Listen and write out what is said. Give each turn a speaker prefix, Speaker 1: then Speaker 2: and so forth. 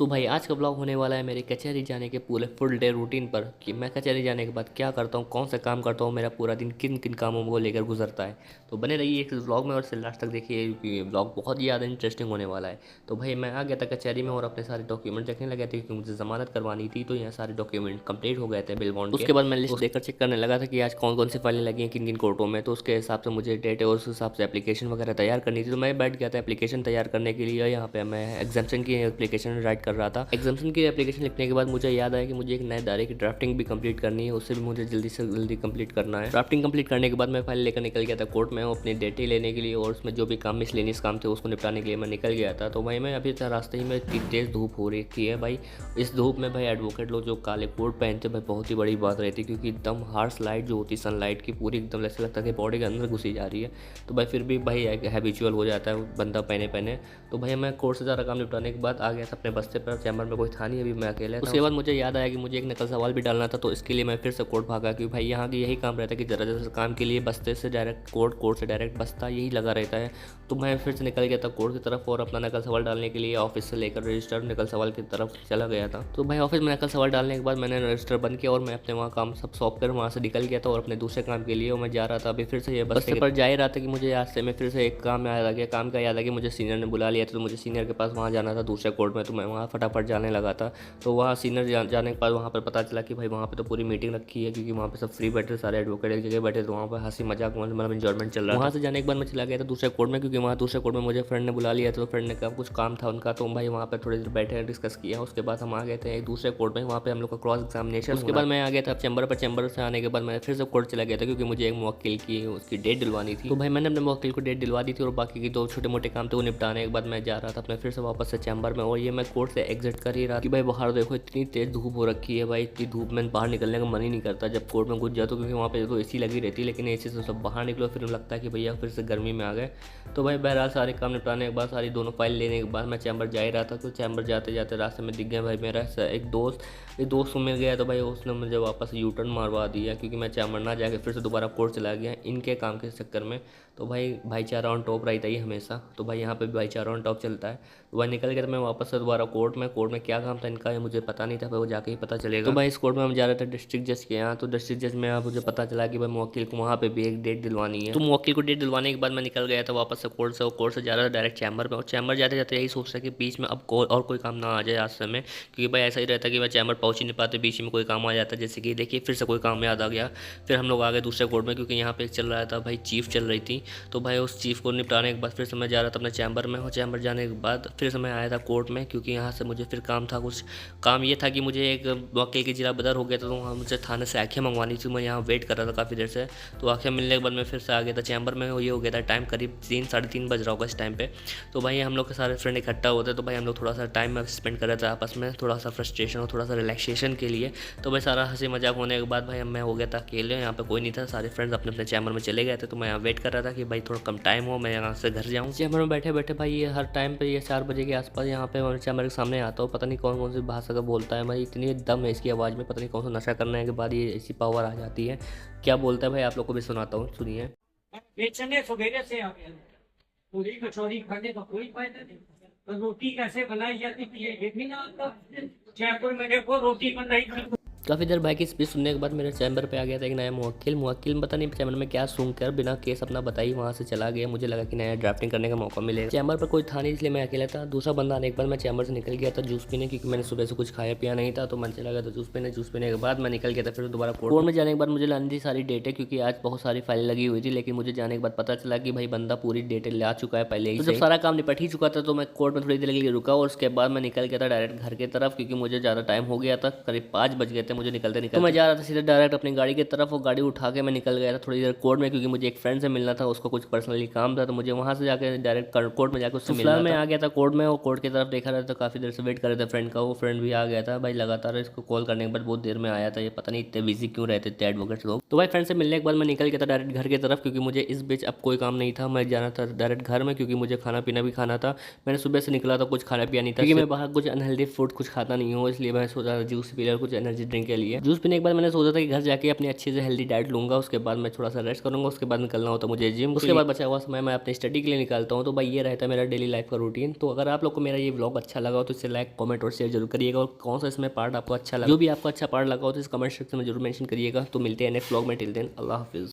Speaker 1: तो भाई आज का ब्लॉग होने वाला है मेरे कचहरी जाने के पूरे फुल डे रूटीन पर कि मैं कचहरी जाने के बाद क्या करता हूँ, कौन सा काम करता हूँ, मेरा पूरा दिन किन किन कामों को लेकर गुजरता है। तो बने रहिए इस ब्लॉग में और से लास्ट तक देखिए क्योंकि ब्लॉग बहुत ही ज़्यादा इंटरेस्टिंग होने वाला है। तो भाई मैं आ गया था कचहरी में और अपने सारे डॉक्यूमेंट देखने लगे थे क्योंकि मुझे जमानत करवानी थी। तो यहाँ सारे डॉक्यूमेंट कंप्लीट हो गए थे बिल बॉन्ड के। उसके बाद मैं लिस्ट देखकर चेक करने लगा था कि आज कौन कौन सी फाइलें लगी हैं किन किन कोर्टों में। तो उसके हिसाब से मुझे डेट और उस हिसाब से एप्लीकेशन वगैरह तैयार करनी थी। तो मैं बैठ गया था एप्लीकेशन तैयार करने के लिए। यहाँ पे मैं एग्जाम्शन की एप्लीकेशन राइट कर रहा था। एग्जाम्शन की एप्लीकेशन लिखने के बाद मुझे याद आया कि मुझे एक नए दायरे की ड्राफ्टिंग भी कंप्लीट करनी है, उससे भी मुझे जल्दी से जल्दी कंप्लीट करना है। ड्राफ्टिंग कंप्लीट करने के बाद मैं फाइल लेकर निकल गया था कोर्ट में अपनी डेटे लेने के लिए और उसमें जो भी काम मिसलेनियस काम थे उसको निपटाने के लिए मैं निकल गया था। तो भाई मैं अभी रास्ते ही में इतनी तेज़ धूप हो रही है भाई। इस धूप में भाई एडवोकेट लोग जो काले कोट पहनते भाई बहुत ही बड़ी बात रहती है क्योंकि एकदम हार्श लाइट जो होती है सनलाइट की पूरी एकदम ऐसा लगता है कि बॉडी के अंदर घुसी जा रही है। तो भाई फिर भी भाई हैबिचुअल हो जाता है बंदा पहने पहने। तो भाई मैं कोर्ट से ज़्यादा काम निपटाने के बाद आ गया था अपने बस्ते पर। चैम्बर में कोई था नहीं, अभी मैं अकेले था। उसके बाद मुझे याद आया कि मुझे एक नकल सवाल भी डालना था। तो इसके लिए मैं फिर से कोर्ट भागा क्योंकि भाई यहाँ की यही काम रहता है कि ज़रा ज़रा काम के लिए बस्ते से डायरेक्ट कोर्ट, कोर्ट से डायरेक्ट बस्ता, यही लगा रहता है। तो मैं फिर से निकल गया था कोर्ट की तरफ और अपना नकल सवाल डालने के लिए ऑफिस से लेकर रजिस्टर नकल सवाल की तरफ चला गया था। तो भाई ऑफिस में नकल सवाल डालने के बाद मैंने रजिस्टर बंद किया और मैं अपने वहाँ काम सब सौंप कर वहाँ से निकल गया था और अपने दूसरे काम के लिए मैं जा रहा था। अभी फिर से ये बस्ते पर जा ही रहा था कि मुझे रास्ते में फिर से एक काम याद आ गया। काम का याद आ गया, मुझे सीनियर ने बुला लिया था। तो मुझे सीनियर के पास वहाँ जाना था दूसरे कोर्ट में। तो मैं वहाँ फटाफट जाने लगा था। तो वहाँ सीनियर जाने के बाद वहाँ पर पता चला कि भाई वहाँ पे तो पूरी मीटिंग रखी है क्योंकि वहाँ पे सब फ्री बैठे, सारे एडवोकेट एक जगह बैठे। तो वहाँ पर हंसी मजाक मतलब इंजॉयमेंट चल रहा था। वहाँ से जाने के बाद मैं चला गया था दूसरे कोर्ट में क्योंकि वहाँ दूसरे कोर्ट में मुझे फ्रेंड ने बुला लिया था। तो फ्रेंड ने कहा कुछ काम था उनका। तो भाई वहाँ पर थोड़ी देर बैठे डिस्कस किया। उसके बाद हम आ गए थे एक दूसरे कोर्ट में, वहाँ पे हम लोग का क्रॉस एग्जामिनेशन। उसके बाद मैं आ गया था चैम्बर पर। चैम्बर से आने के बाद मैं फिर से कोर्ट चला गया था क्योंकि मुझे एक मुवक्किल की उसकी डेट दिलवानी थी। तो भाई मैंने अपने मुवक्किल को डेट दिलवा दी थी और बाकी की दो छोटे मोटे काम थे वो निपटाने के बाद मैं जा रहा था अपने फिर से वापस से चैम्बर में। और ये मैं कोर्ट से एग्जिट कर ही रहा कि भाई बाहर देखो इतनी तेज़ धूप हो रखी है भाई। इतनी धूप में बाहर निकलने का मन ही नहीं करता जब कोर्ट में घुस जाओ तो, क्योंकि वहाँ पे तो एसी लगी रहती है। लेकिन एसी से सब बाहर निकलो फिर लगता है कि भैया फिर से गर्मी में आ गए। तो भाई बहरहाल सारे काम निपटाने के बाद सारी दोनों फाइल लेने के बाद मैं चैम्बर जा ही रहा था। तो चैम्बर जाते जाते रास्ते में दिख गया भाई मेरा एक दोस्त को मिल गया। तो भाई उसने मुझे वापस यू टर्न मारवा दिया क्योंकि मैं चैम्बर ना जाके फिर से दोबारा कोर्ट चला गया इनके काम के चक्कर में। तो भाई भाईचारा ऑन टॉप रहता ही हमेशा। तो भाई यहाँ पे भी भाईचारा ऑन टॉप चलता है। तो भाई निकल गया था मैं वापस से दोबारा कोर्ट में क्या काम था इनका ये मुझे पता नहीं था, भाई वो जाके ही पता चलेगा। तो भाई इस कोर्ट में हम जा रहे थे डिस्ट्रिक्ट जज के यहाँ। तो डिस्ट्रिक्ट जज में मुझे पता चला कि भाई मुवक्किल को वहाँ पे भी एक डेट दिलवानी है। तो मुवक्किल को डेट दिलवाने के बाद मैं निकल गया था वापस से कोर्ट से। और कोर्ट से जा रहा था डायरेक्ट चैम्बर में। और चैम्बर जाते जाते यही सोच रहा कि बीच में अब और कोई काम ना आ जाए रास्ते में, क्योंकि भाई ऐसा ही रहता कि मैं चैम्बर पहुँच ही नहीं पाते, बीच में कोई काम आ जाता। जैसे कि देखिए फिर से कोई काम याद आ गया। फिर हम लोग आ गए दूसरे कोर्ट में क्योंकि यहाँ पे चल रहा था भाई चीफ चल रही थी। तो भाई उस चीफ को निपटाने के बाद फिर से मैं जा रहा था अपने चैम्बर में। और चैम्बर जाने के बाद फिर से मैं आया था कोर्ट में क्योंकि यहाँ से मुझे फिर काम था कुछ। काम ये था कि मुझे एक वकील की जिला बदर हो गया था। तो वहाँ मुझे थाने से आँखें मंगवानी थी। मैं यहाँ वेट कर रहा था काफ़ी देर से। तो आँखें मिलने के बाद मैं फिर से आ गया था चैम्बर में। ये हो गया था टाइम करीब 3 साढ़े 3 बज रहा होगा इस टाइम पे। तो भाई हम लोग के सारे फ्रेंड इकट्ठा होते। तो भाई हम लोग थोड़ा सा टाइम स्पेंड कर रहे थे आपस में, थोड़ा सा फ्रस्ट्रेशन और थोड़ा सा रिलैक्सेशन के लिए। तो भाई सारा हंसी मजाक होने के बाद भाई मैं हो गया था अकेले। यहाँ पे कोई नहीं था, सारे फ्रेंड्स अपने अपने चैम्बर में चले गए थे। तो मैं यहाँ वेट कर रहा था कि भाई थोड़ा कम टाइम हो मैं यहाँ से घर जाऊँ। चैम्बर में बैठे बैठे भाई ये हर टाइम पे ये 4 बजे के आसपास यहाँ पे चैम्बर के सामने आता हूँ। पता नहीं कौन कौन सी भाषा का बोलता है भाई, इतनी दम है इसकी आवाज़ में, पता नहीं कौन सा नशा करने के बाद ये ऐसी पावर आ जाती है। क्या बोलता है भाई आप लोग को भी सुनाता हूँ, सुनिए।
Speaker 2: बेचने सवेरे से आ गया। पूरी कचौरी खाने का कोई फायदा नहीं। तो रोटी कैसे बनाई जाती थी ये भी ना आता। जयपुर में देखो रोटी बनाई थी।
Speaker 1: काफ़ी देर भाई की स्पीच सुनने के बाद मेरे चैम्बर पे आ गया था एक नया मुवक्किल पता नहीं चैम्बर में क्या सुन कर बिना केस अपना बताई वहाँ से चला गया। मुझे लगा कि नया ड्राफ्टिंग करने का मौका मिलेगा। चैम्बर पर कोई था नहीं इसलिए मैं अकेला था। दूसरा बंदा आने के बाद मैं चैम्बर से निकल गया था जूस पीने, क्योंकि मैंने सुबह से कुछ खाया पिया नहीं था। तो मन चला गया था जूस पीने के बाद मैं निकल गया था फिर दोबारा कोर्ट में। जाने के बाद मुझे लानी थी सारी डेटें क्योंकि आज बहुत सारी फाइलें लगी हुई थी। लेकिन मुझे जाने के बाद पता चला कि भाई बंदा पूरी डेटें ला चुका है पहले ही। तो जब सारा काम निपट ही चुका था तो मैं कोर्ट में थोड़ी देर के लिए रुका और उसके बाद मैं निकल गया था डायरेक्ट घर की तरफ क्योंकि मुझे ज़्यादा टाइम हो गया था, करीब 5 बज गए थे मुझे निकलते निकलते। तो मैं जा रहा था सीधे डायरेक्ट अपनी गाड़ी की तरफ और गाड़ी उठा के मैं निकल गया था थोड़ी देर कोर्ट में क्योंकि मुझे एक फ्रेंड से मिलना था, उसको कुछ पर्सनली काम था। तो मुझे वहाँ से जाकर डायरेक्ट कोर्ट में जाकर उससे मिलना मैं आ गया था कोर्ट में। और कोर्ट की तरफ देखा रहा था, काफ़ी देर से वेट कर रहे थे फ्रेंड का। वो फ्रेंड भी आ गया था भाई लगातार, इसको कॉल करने के बाद बहुत देर में आया था। ये पता नहीं इतने बिजी क्यों रहते थे एडवोकेट्स लोग। तो भाई फ्रेंड से मिलने के बाद मैं निकल गया था डायरेक्ट घर की तरफ क्योंकि मुझे इस बीच अब कोई काम नहीं था। मैं जाना था डायरेक्ट घर में क्योंकि मुझे खाना पीना भी खाना था। मैंने सुबह से निकला था, कुछ खाना पिया नहीं था क्योंकि मैं बाहर कुछ अनहेल्दी फूड कुछ खाता नहीं हूँ, इसलिए मैं सोचा जूस पी लिया, कुछ एनर्जी ड्रिंक के लिए। जूस पीने के बाद मैंने सोचा था कि घर जाके अपनी अच्छी से हेल्दी डाइट लूंगा, उसके बाद मैं थोड़ा सा रेस्ट करूंगा, उसके बाद निकलना होता मुझे जिम, उसके बाद बचा हुआ समय मैं अपनी स्टडी के लिए निकालता हूँ। तो भाई ये रहता है मेरा डेली लाइफ का रूटीन। तो अगर आप लोग को मेरा ये व्लॉग अच्छा लगा हो तो इसे लाइक, कमेंट और शेयर जरूर करिएगा, और कौन सा इसमें पार्ट आपको अच्छा लगा, जो भी आपको अच्छा पार्ट लगा हो तो इस कमेंट सेक्शन में जरूर मेंशन करिएगा। तो मिलते हैं नेक्स्ट व्लॉग में, टिल देन अल्लाह हाफिज़।